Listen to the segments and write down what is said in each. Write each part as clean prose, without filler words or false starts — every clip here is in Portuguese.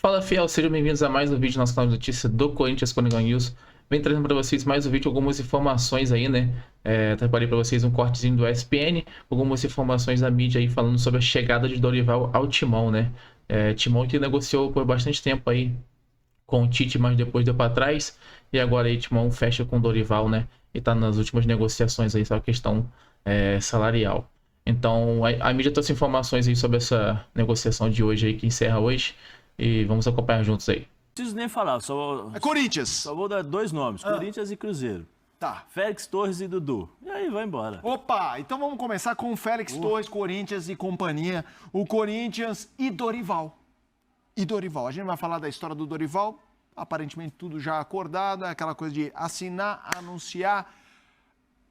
Fala, fiel, sejam bem-vindos a mais um vídeo do nosso canal de notícias do Corinthians Coringão News. Vem trazendo para vocês mais um vídeo, algumas informações aí, né? Preparei para vocês um cortezinho do ESPN, algumas informações da mídia aí falando sobre a chegada de Dorival ao Timão, né? Timão que negociou por bastante tempo aí com o Tite, mas depois deu para trás. E agora aí Timão fecha com o Dorival, né? E tá nas últimas negociações aí, sobre a questão salarial. Então, a mídia trouxe informações aí sobre essa negociação de hoje aí, que encerra hoje. E vamos acompanhar juntos aí. Não preciso nem falar, É Corinthians. Só vou dar dois nomes, Corinthians e Cruzeiro. Tá. Félix Torres e Dudu. E aí, vai embora. Opa, então vamos começar com o Félix Torres, Corinthians e companhia. O Corinthians e Dorival. A gente vai falar da história do Dorival. Aparentemente tudo já acordado, é aquela coisa de assinar, anunciar.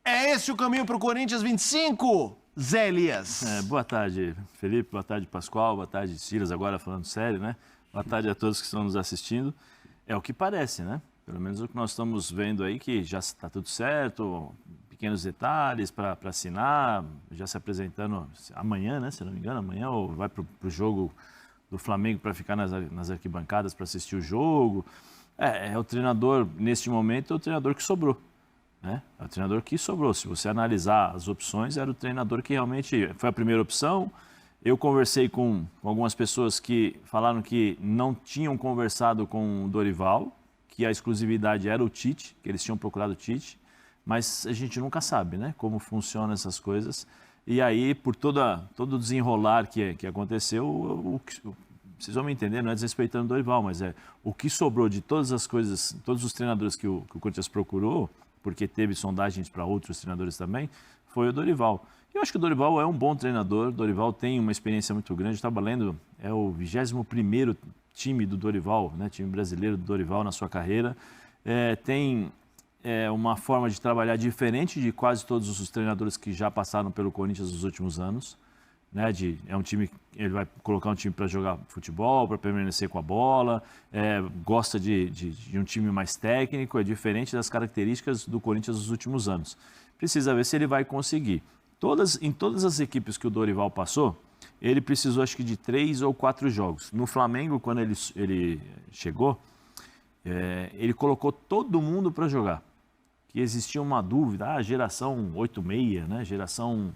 É esse o caminho para o Corinthians 25, Zé Elias? Boa tarde, Felipe. Boa tarde, Pascoal. Boa tarde, Silas. Agora falando sério, né? Boa tarde a todos que estão nos assistindo. É o que parece, né? Pelo menos o que nós estamos vendo aí, que já está tudo certo, pequenos detalhes para assinar, já se apresentando amanhã, né? Se não me engano, amanhã, ou vai para o jogo do Flamengo para ficar nas arquibancadas para assistir o jogo. É o treinador, neste momento, é o treinador que sobrou. Né? É o treinador que sobrou. Se você analisar as opções, era o treinador que realmente foi a primeira opção. Eu conversei com algumas pessoas que falaram que não tinham conversado com o Dorival, que a exclusividade era o Tite, que eles tinham procurado o Tite, mas a gente nunca sabe, né, como funcionam essas coisas. E aí, por todo o desenrolar que aconteceu, vocês vão me entender, não é desrespeitando o Dorival, mas o que sobrou de todas as coisas, todos os treinadores que o Corinthians procurou, porque teve sondagens para outros treinadores também, foi o Dorival. Eu acho que o Dorival é um bom treinador, o Dorival tem uma experiência muito grande, estava lendo, é o 21º time do Dorival, né, time brasileiro do Dorival na sua carreira, tem uma forma de trabalhar diferente de quase todos os treinadores que já passaram pelo Corinthians nos últimos anos, né, é um time, ele vai colocar um time para jogar futebol, para permanecer com a bola, gosta de um time mais técnico, é diferente das características do Corinthians nos últimos anos. Precisa ver se ele vai conseguir. Em todas as equipes que o Dorival passou, ele precisou acho que de 3 ou 4 jogos. No Flamengo, quando ele chegou, ele colocou todo mundo para jogar. Que existia uma dúvida, geração 86, né? Geração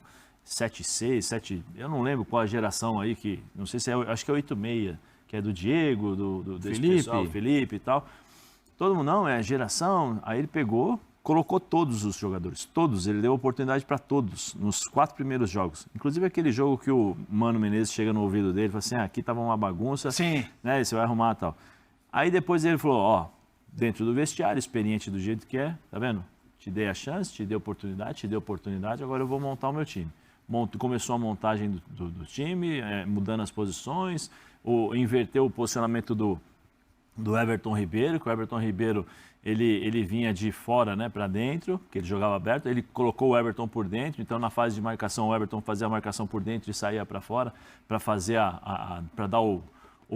7C, 7... Eu não lembro qual a geração aí, não sei se acho que é 86, que é do Diego, do Felipe e tal. Todo mundo, não, é a geração. Aí ele pegou, colocou todos os jogadores, todos, ele deu oportunidade para todos, nos 4 primeiros jogos. Inclusive aquele jogo que o Mano Menezes chega no ouvido dele e fala assim, aqui estava uma bagunça, sim, né, você vai arrumar e tal. Aí depois ele falou, dentro do vestiário, experiente do jeito que é, tá vendo? Te dei a chance, te dei oportunidade, agora eu vou montar o meu time. Começou a montagem do time, mudando as posições, inverteu o posicionamento do Everton Ribeiro, que o Everton Ribeiro ele vinha de fora, né, para dentro, que ele jogava aberto, ele colocou o Everton por dentro, então na fase de marcação o Everton fazia a marcação por dentro e saía para fora, para fazer para dar o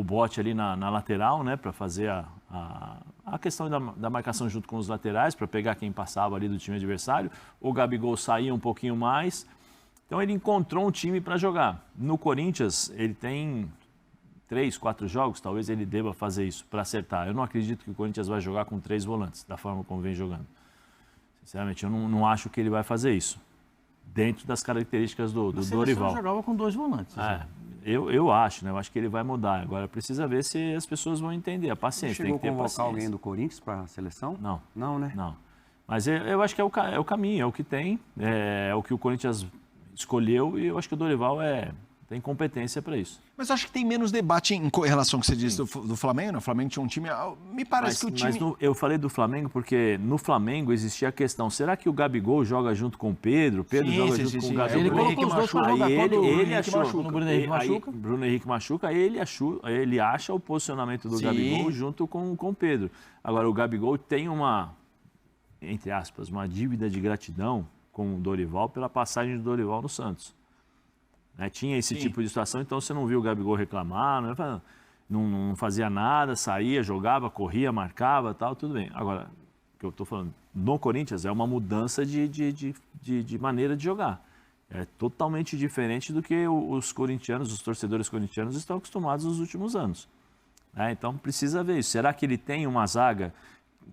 bote ali na lateral, né, para fazer a questão da marcação junto com os laterais, para pegar quem passava ali do time adversário. O Gabigol saía um pouquinho mais, então ele encontrou um time para jogar. No Corinthians ele tem 3, 4 jogos, talvez ele deva fazer isso para acertar. Eu não acredito que o Corinthians vai jogar com 3 volantes, da forma como vem jogando. Sinceramente, eu não acho que ele vai fazer isso, dentro das características do Dorival. Ele jogava com 2 volantes. Eu acho, né? Eu acho que ele vai mudar. Agora precisa ver se as pessoas vão entender. A paciência, tem que ter paciência. Chegou a convocar alguém do Corinthians para a seleção? Não. Não, né? Não. Mas eu acho que é o caminho, é o que tem, é o que o Corinthians escolheu e eu acho que o Dorival tem competência para isso. Mas eu acho que tem menos debate em relação ao que você disse do Flamengo, né? O Flamengo tinha um time... Me parece que o time... Mas eu falei do Flamengo porque no Flamengo existia a questão, será que o Gabigol joga junto com o Pedro? Pedro joga junto com o Gabigol? Ele colocou os dois para jogar ele achou, quando o Bruno Henrique machuca. Bruno Henrique machuca, ele acha o posicionamento do Gabigol junto com o Pedro. Agora, o Gabigol tem entre aspas, uma dívida de gratidão com o Dorival pela passagem do Dorival no Santos. Tinha esse tipo de situação, então você não viu o Gabigol reclamar, não fazia nada, saía, jogava, corria, marcava, tal, tudo bem. Agora, o que eu estou falando, no Corinthians é uma mudança de maneira de jogar. É totalmente diferente do que os corintianos, os torcedores corintianos estão acostumados nos últimos anos. né? Então precisa ver isso. Será que ele tem uma zaga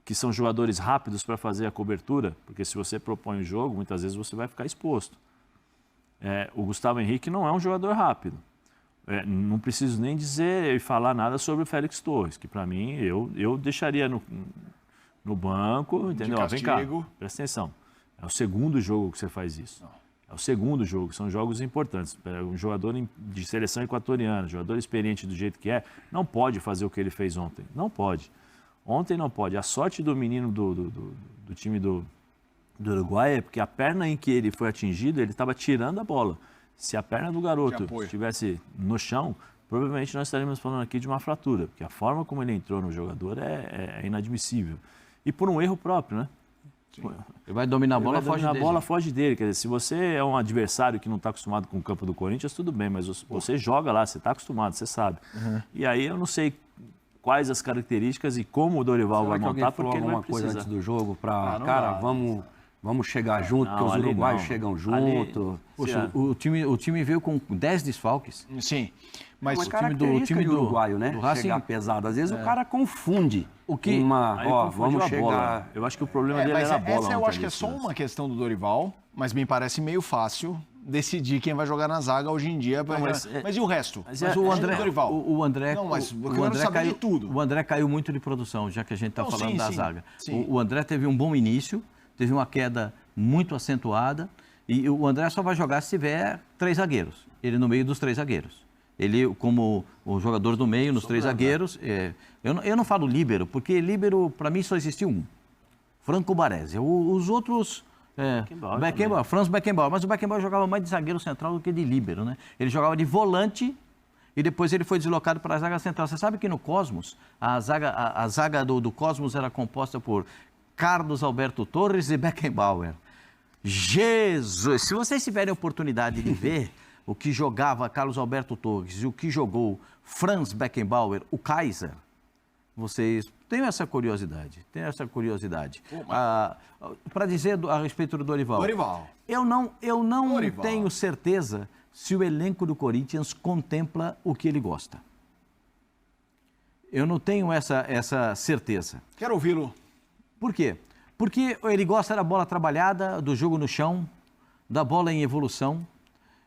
que são jogadores rápidos para fazer a cobertura? Porque se você propõe o jogo, muitas vezes você vai ficar exposto. O Gustavo Henrique não é um jogador rápido. Não preciso nem dizer e falar nada sobre o Félix Torres, que para mim eu deixaria no banco, entendeu? Ó, vem cá, presta atenção. É o segundo jogo que você faz isso. É o segundo jogo, são jogos importantes. Um jogador de seleção equatoriana, jogador experiente do jeito que não pode fazer o que ele fez ontem. Não pode. Ontem não pode. A sorte do menino do time do Uruguai é porque a perna em que ele foi atingido, ele estava tirando a bola. Se a perna do garoto estivesse no chão, provavelmente nós estaríamos falando aqui de uma fratura, porque a forma como ele entrou no jogador é inadmissível. E por um erro próprio, né? Ele vai dominar a bola, foge dele. Quer dizer, se você é um adversário que não está acostumado com o campo do Corinthians, tudo bem, mas você joga lá, você está acostumado, você sabe. E aí eu não sei quais as características e como o Dorival vai montar, porque ele vai precisar. Coisa antes do jogo para, vamos chegar junto, porque os uruguaios chegam junto. Poxa, o time veio com 10 desfalques. Sim. Mas o time do uruguaio, né? Do Racing, chegar pesado. Às vezes o cara confunde. Vamos chegar. Bola. Eu acho que o problema dele era a bola. Essa eu acho que é só uma questão do Dorival, mas me parece meio fácil decidir quem vai jogar na zaga hoje em dia. Mas e o resto? Mas o André, o André, não, mas eu quero saber de tudo. O André caiu muito de produção, já que a gente está falando da zaga. O André teve um bom início, teve uma queda muito acentuada, e o André só vai jogar se tiver 3 zagueiros. Ele no meio dos 3 zagueiros. Ele, como o jogador do meio, nos 3 zagueiros. Eu não falo líbero, porque líbero, para mim, só existiu um. Franco Baresi. Os outros... Franz Beckenbauer. Mas o Beckenbauer jogava mais de zagueiro central do que de líbero, né? Ele jogava de volante e depois ele foi deslocado para a zaga central. Você sabe que no Cosmos, a zaga do Cosmos era composta por Carlos Alberto Torres e Beckenbauer. Jesus! Se vocês tiverem a oportunidade de ver o que jogava Carlos Alberto Torres e o que jogou Franz Beckenbauer, o Kaiser, vocês têm essa curiosidade. Para dizer a respeito do Dorival. Eu não tenho certeza se o elenco do Corinthians contempla o que ele gosta. Eu não tenho essa certeza. Quero ouvi-lo. Por quê? Porque ele gosta da bola trabalhada, do jogo no chão, da bola em evolução.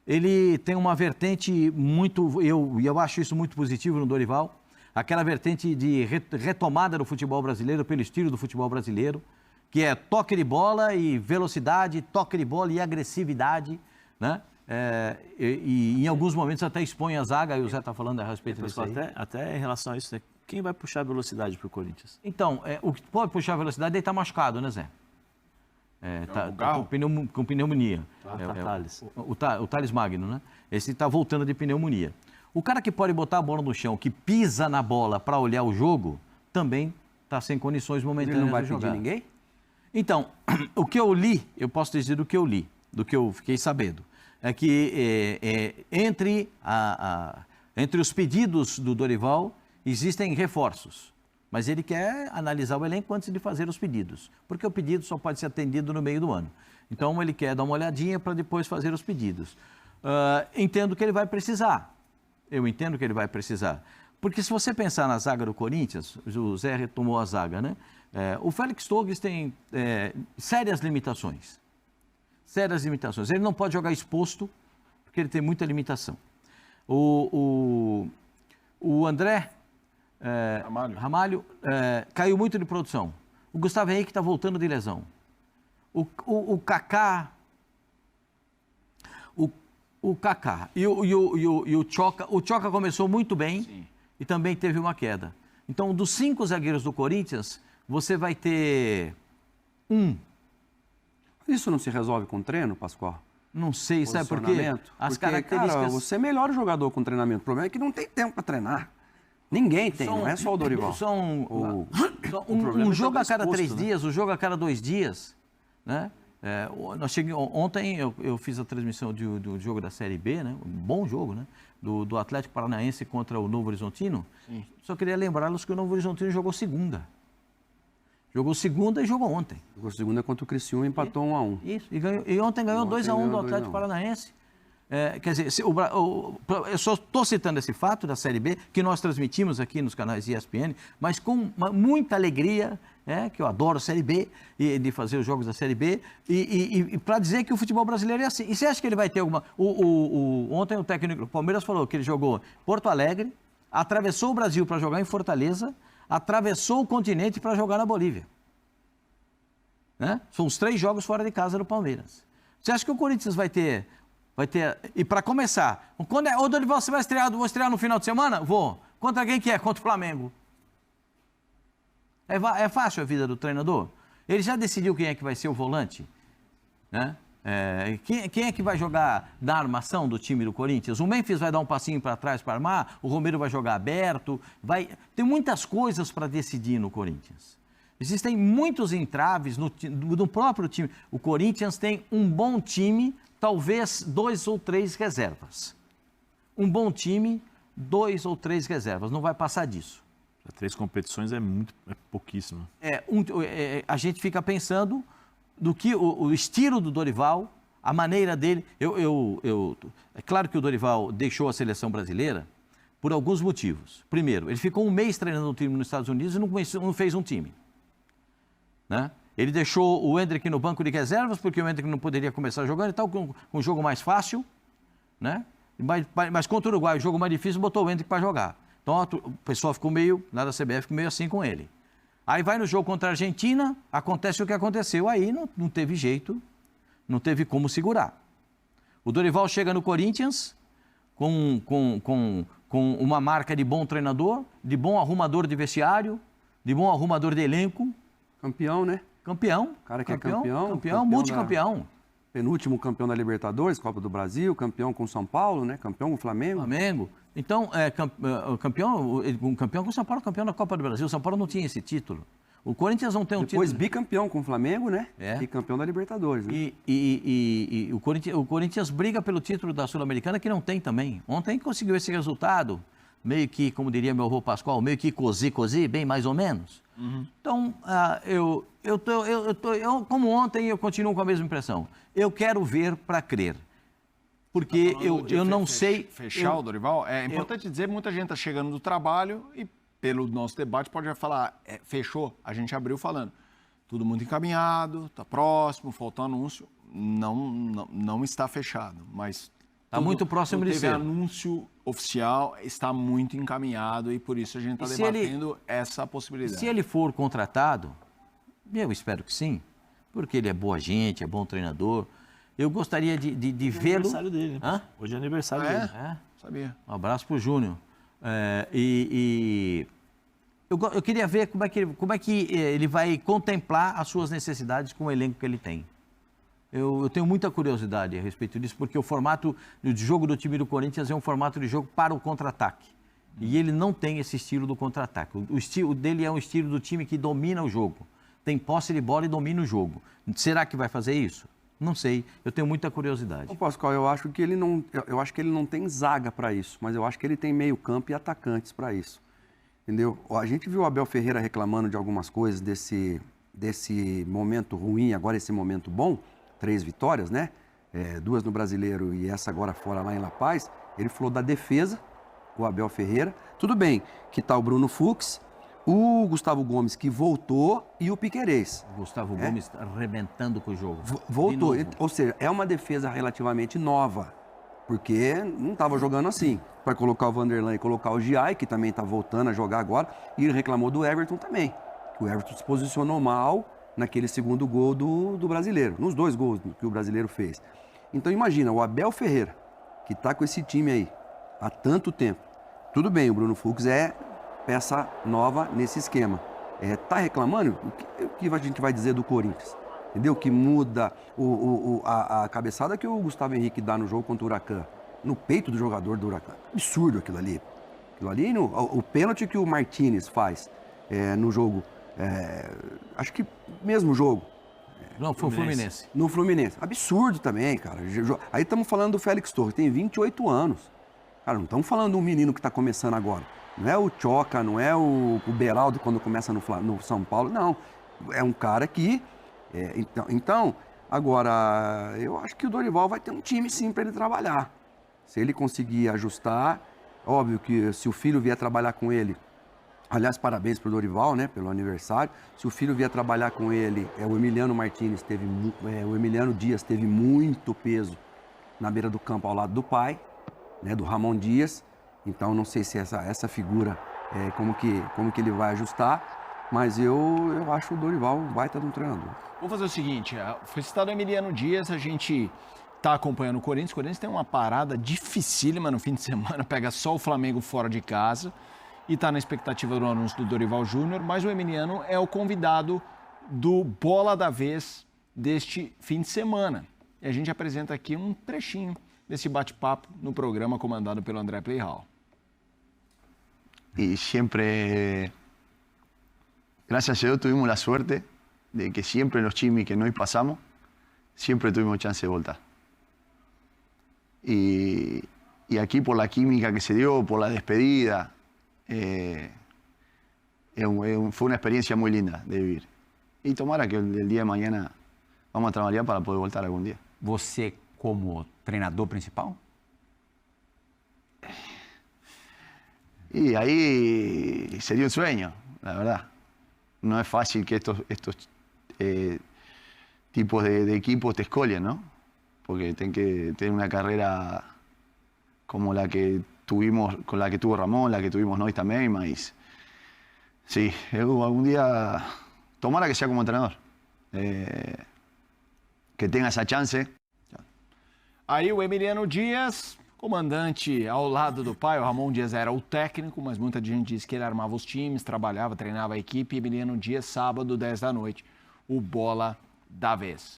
Ele tem uma vertente muito... Eu acho isso muito positivo no Dorival. Aquela vertente de retomada do futebol brasileiro, pelo estilo do futebol brasileiro, que é toque de bola e velocidade, toque de bola e agressividade, né? E em alguns momentos até expõe a zaga, e o Zé está falando a respeito disso aí. Até em relação a isso, né? Quem vai puxar a velocidade para o Corinthians? Então, o que pode puxar a velocidade, ele está machucado, né, Zé? Com pneumonia. O Thales Magno, né? Esse está voltando de pneumonia. O cara que pode botar a bola no chão, que pisa na bola para olhar o jogo, também está sem condições momentâneas de jogar. Ele não vai pedir ninguém? Então, o que eu li, eu posso dizer do que eu li, do que eu fiquei sabendo, é que entre os pedidos do Dorival existem reforços, mas ele quer analisar o elenco antes de fazer os pedidos, porque o pedido só pode ser atendido no meio do ano. Então, ele quer dar uma olhadinha para depois fazer os pedidos. Entendo que ele vai precisar. Eu entendo que ele vai precisar. Porque se você pensar na zaga do Corinthians, o Zé retomou a zaga, né? O Félix Torres tem sérias limitações. Ele não pode jogar exposto, porque ele tem muita limitação. O André Ramalho caiu muito de produção. O Gustavo Henrique está voltando de lesão. O Kaká... O Kaká e o Tchoca. O Tchoca começou muito bem. Sim. E também teve uma queda. Então, dos 5 zagueiros do Corinthians, você vai ter um. Isso não se resolve com treino, Pascoal? Não sei, sabe por quê? As características... Cara, você é melhor jogador com treinamento. O problema é que não tem tempo para treinar. Ninguém tem, não é só o Dorival. Um jogo a cada 3 dias, um jogo a cada 2 dias, né? Ontem eu fiz a transmissão do jogo da Série B, né? Um bom jogo, né? Do Atlético Paranaense contra o Novo Horizontino. Sim. Só queria lembrá-los que o Novo Horizontino jogou segunda. Jogou segunda e jogou ontem. Jogou segunda contra o Criciúma e empatou 1-1. Isso, e ontem ganhou 2-1 do Atlético Paranaense. Quer dizer, eu só estou citando esse fato da Série B, que nós transmitimos aqui nos canais ESPN, mas com muita alegria, que eu adoro a Série B, e de fazer os jogos da Série B, e para dizer que o futebol brasileiro é assim. E você acha que ele vai ter alguma... Ontem o técnico do Palmeiras falou que ele jogou Porto Alegre, atravessou o Brasil para jogar em Fortaleza, atravessou o continente para jogar na Bolívia. São os 3 jogos fora de casa do Palmeiras. Você acha que o Corinthians vai ter... E para começar, ô Dorival, você vai estrear? Vou estrear no final de semana? Vou. Contra quem que é? Contra o Flamengo. É fácil a vida do treinador? Ele já decidiu quem é que vai ser o volante? Quem é que vai jogar na armação do time do Corinthians? O Memphis vai dar um passinho para trás para armar, o Romero vai jogar aberto, tem muitas coisas para decidir no Corinthians. Existem muitos entraves no próprio time. O Corinthians tem um bom time, talvez 2 ou 3 reservas. Um bom time, 2 ou 3 reservas, não vai passar disso. 3 competições é pouquíssimo. A gente fica pensando do que o estilo do Dorival, a maneira dele... É claro que o Dorival deixou a seleção brasileira por alguns motivos. Primeiro, ele ficou um mês treinando um time nos Estados Unidos e não fez um time. Ele deixou o Endrick no banco de reservas, porque o Endrick não poderia começar jogando e tal, com um jogo mais fácil, mas contra o Uruguai, o jogo mais difícil, botou o Endrick para jogar. Então o pessoal ficou meio, lá da CBF, ficou meio assim com ele. Aí vai no jogo contra a Argentina, acontece o que aconteceu, aí não teve jeito, não teve como segurar. O Dorival chega no Corinthians com uma marca de bom treinador, de bom arrumador de vestiário, de bom arrumador de elenco. Campeão, né? Campeão. O cara que é campeão. Campeão, multicampeão. Penúltimo campeão da Libertadores, Copa do Brasil, campeão com São Paulo, né? Campeão com o Flamengo. Então, campeão com o São Paulo, campeão da Copa do Brasil. O São Paulo não tinha esse título. O Corinthians não tem um título. Depois bicampeão com o Flamengo, né? E campeão da Libertadores. Né? E o Corinthians briga pelo título da Sul-Americana, que não tem também. Ontem conseguiu esse resultado, meio que, como diria meu avô Pascoal, meio que cozi, bem mais ou menos. Então, como ontem, eu continuo com a mesma impressão. Eu quero ver para crer. Porque eu não sei... Fechar o Dorival? É importante dizer, muita gente está chegando do trabalho e, pelo nosso debate, pode falar, fechou. A gente abriu falando, tudo muito encaminhado, está próximo, faltou anúncio. Não está fechado, mas... Está muito próximo de ser. Teve anúncio oficial, está muito encaminhado e por isso a gente está debatendo essa possibilidade. Se ele for contratado, eu espero que sim, porque ele é boa gente, é bom treinador. Eu gostaria de vê-lo... É aniversário dele. Hoje é aniversário dele. Sabia. Um abraço para o Júnior. Eu queria ver como é que ele vai contemplar as suas necessidades com o elenco que ele tem. Eu tenho muita curiosidade a respeito disso, porque o formato de jogo do time do Corinthians é um formato de jogo para o contra-ataque. E ele não tem esse estilo do contra-ataque. O estilo dele é um estilo do time que domina o jogo. Tem posse de bola e domina o jogo. Será que vai fazer isso? Não sei. Eu tenho muita curiosidade. Pascoal, eu acho que ele não tem zaga para isso, mas eu acho que ele tem meio-campo e atacantes para isso. Entendeu? A gente viu o Abel Ferreira reclamando de algumas coisas desse momento ruim, agora esse momento bom. 3 vitórias, né? 2 no Brasileiro e essa agora fora lá em La Paz. Ele falou da defesa, o Abel Ferreira. Tudo bem que tá o Bruno Fux, o Gustavo Gomes que voltou e o Piquerez. O Gustavo Gomes arrebentando com o jogo. Voltou, ou seja, é uma defesa relativamente nova, porque não estava jogando assim. Para colocar o Vanderlan e colocar o Giai, que também está voltando a jogar agora, e ele reclamou do Everton também. O Everton se posicionou mal naquele segundo gol do Brasileiro, nos 2 gols que o Brasileiro fez. Então imagina, o Abel Ferreira, que está com esse time aí há tanto tempo. Tudo bem, o Bruno Fux é peça nova nesse esquema. Tá reclamando? O que a gente vai dizer do Corinthians? Entendeu? Que muda a cabeçada que o Gustavo Henrique dá no jogo contra o Huracan, no peito do jogador do Huracan. Absurdo aquilo ali. O pênalti que o Martínez faz no jogo... acho que mesmo jogo. Não, foi o Fluminense. No Fluminense. Absurdo também, cara. Aí estamos falando do Félix Torres, tem 28 anos. Cara, não estamos falando de um menino que está começando agora. Não é o Choca, não é o Beraldo quando começa no São Paulo, não. É um cara que... Então, agora, eu acho que o Dorival vai ter um time sim para ele trabalhar. Se ele conseguir ajustar, óbvio que se o filho vier trabalhar com ele, aliás, parabéns para o Dorival, né, pelo aniversário. Se o filho vier trabalhar com ele, o Emiliano Martínez o Emiliano Dias teve muito peso na beira do campo ao lado do pai, né, do Ramon Dias. Então não sei se essa figura como que ele vai ajustar, mas eu acho o Dorival um baita de um treinador. Vamos fazer o seguinte, foi citado o Emiliano Dias, a gente está acompanhando o Corinthians. O Corinthians tem uma parada dificílima no fim de semana, pega só o Flamengo fora de casa e está na expectativa do anúncio do Dorival Júnior, mas o Emiliano é o convidado do Bola da Vez deste fim de semana. E a gente apresenta aqui um trechinho desse bate-papo no programa comandado pelo André Playhall. Y siempre, gracias a Dios, tuvimos la suerte de que siempre los chimis que nos pasamos, siempre tuvimos chance de voltar. Y aquí por la química que se dio, por la despedida, fue una experiencia muy linda de vivir. Y tomara que el día de mañana vamos a trabajar para poder voltar algún día. Você como treinador principal? Y ahí sería un sueño, la verdad. No es fácil que estos tipos de equipos te escolien, ¿no? Porque tienen que tener una carrera como la que tuvimos, con la que tuvo Ramón, la que tuvimos nós también, mas sí, algún día tomara que sea como entrenador, que tenga essa chance. Aí o Emiliano Dias, comandante ao lado do pai, o Ramon Dias era o técnico, mas muita gente diz que ele armava os times, trabalhava, treinava a equipe. Emiliano Dias, sábado, 10 da noite, o Bola da Vez.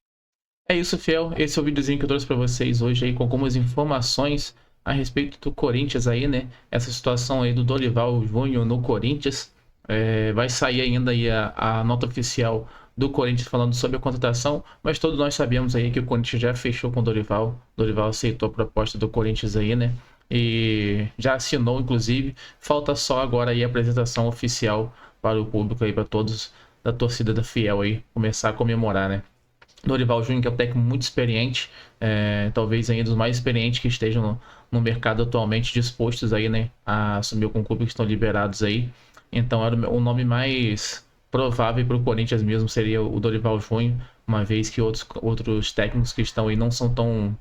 É isso, fiel. Esse é o videozinho que eu trouxe para vocês hoje aí com algumas informações a respeito do Corinthians aí, né? Essa situação aí do Dorival Júnior no Corinthians. Vai sair ainda aí a nota oficial do Corinthians falando sobre a contratação, mas todos nós sabemos aí que o Corinthians já fechou com o Dorival. Dorival aceitou a proposta do Corinthians aí, né? E já assinou, inclusive. Falta só agora aí a apresentação oficial para o público aí, para todos da torcida da Fiel aí, começar a comemorar, né? Dorival Júnior, que é um técnico muito experiente, talvez ainda dos mais experientes que estejam no mercado atualmente, dispostos aí, né, a assumir com clubes que estão liberados aí. Então era o nome mais provável para o Corinthians mesmo seria o Dorival Júnior, uma vez que outros técnicos que estão aí não são tão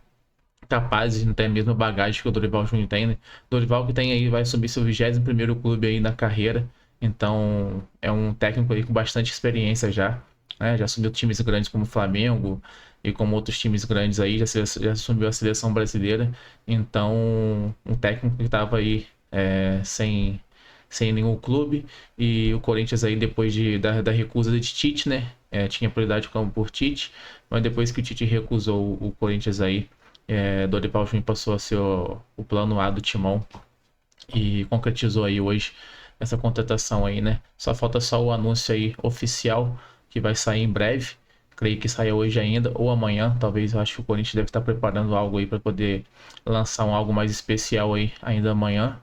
capazes, não tem a mesma bagagem que o Dorival Júnior tem, né? Dorival que tem aí, vai subir seu 21º clube aí na carreira, então é um técnico aí com bastante experiência já. Já assumiu times grandes como o Flamengo e como outros times grandes aí, já assumiu a seleção brasileira. Então, um técnico que estava aí sem nenhum clube. E o Corinthians aí, depois da recusa de Tite, né? Tinha prioridade como por Tite, mas depois que o Tite recusou o Corinthians aí, Dorival Júnior passou a ser o plano A do Timão e concretizou aí hoje essa contratação aí, né? Só falta o anúncio aí oficial, que vai sair em breve, creio que saia hoje ainda ou amanhã, talvez. Eu acho que o Corinthians deve estar preparando algo aí para poder lançar algo mais especial aí ainda amanhã,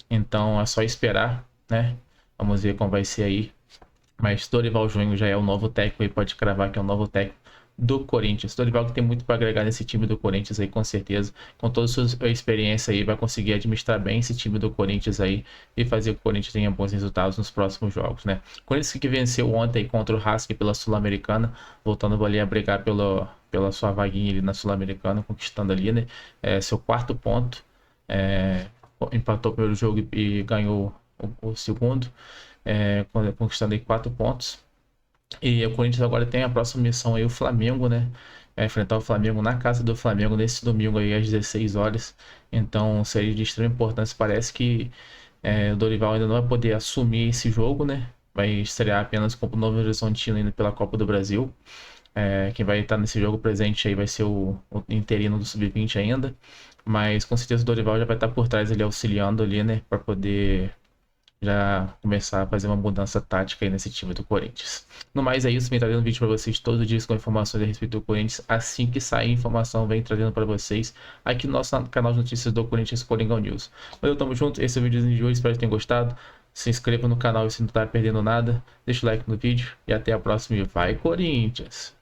então é só esperar, né? Vamos ver como vai ser aí, mas Dorival Júnior já é o novo técnico aí, pode cravar que é o novo técnico do Corinthians. Dorival que tem muito para agregar nesse time do Corinthians aí, com certeza, com toda a sua experiência aí, vai conseguir administrar bem esse time do Corinthians aí e fazer que o Corinthians tenha bons resultados nos próximos jogos, né? O Corinthians que venceu ontem contra o Racing pela Sul-Americana, voltando ali a brigar pela sua vaguinha ali na Sul-Americana, conquistando ali, né, seu 4º ponto, empatou o primeiro jogo e ganhou o segundo, conquistando aí 4 pontos. E o Corinthians agora tem a próxima missão aí, o Flamengo, né? Vai enfrentar o Flamengo na casa do Flamengo nesse domingo aí às 16 horas. Então seria de extrema importância. Parece que o Dorival ainda não vai poder assumir esse jogo, né? Vai estrear apenas com o Novo Horizontino ainda pela Copa do Brasil. Quem vai estar nesse jogo presente aí vai ser o interino do Sub-20 ainda. Mas com certeza o Dorival já vai estar por trás ali, auxiliando ali, né? Para poder já começar a fazer uma mudança tática aí nesse time do Corinthians. No mais é isso, vem trazendo vídeo para vocês todos os dias com informações a respeito do Corinthians. Assim que sair informação, vem trazendo para vocês aqui no nosso canal de notícias do Corinthians, Coringão News. Valeu, tamo junto, esse é o vídeo de hoje, espero que tenham gostado. Se inscreva no canal se não tá perdendo nada, deixa o like no vídeo e até a próxima e vai Corinthians!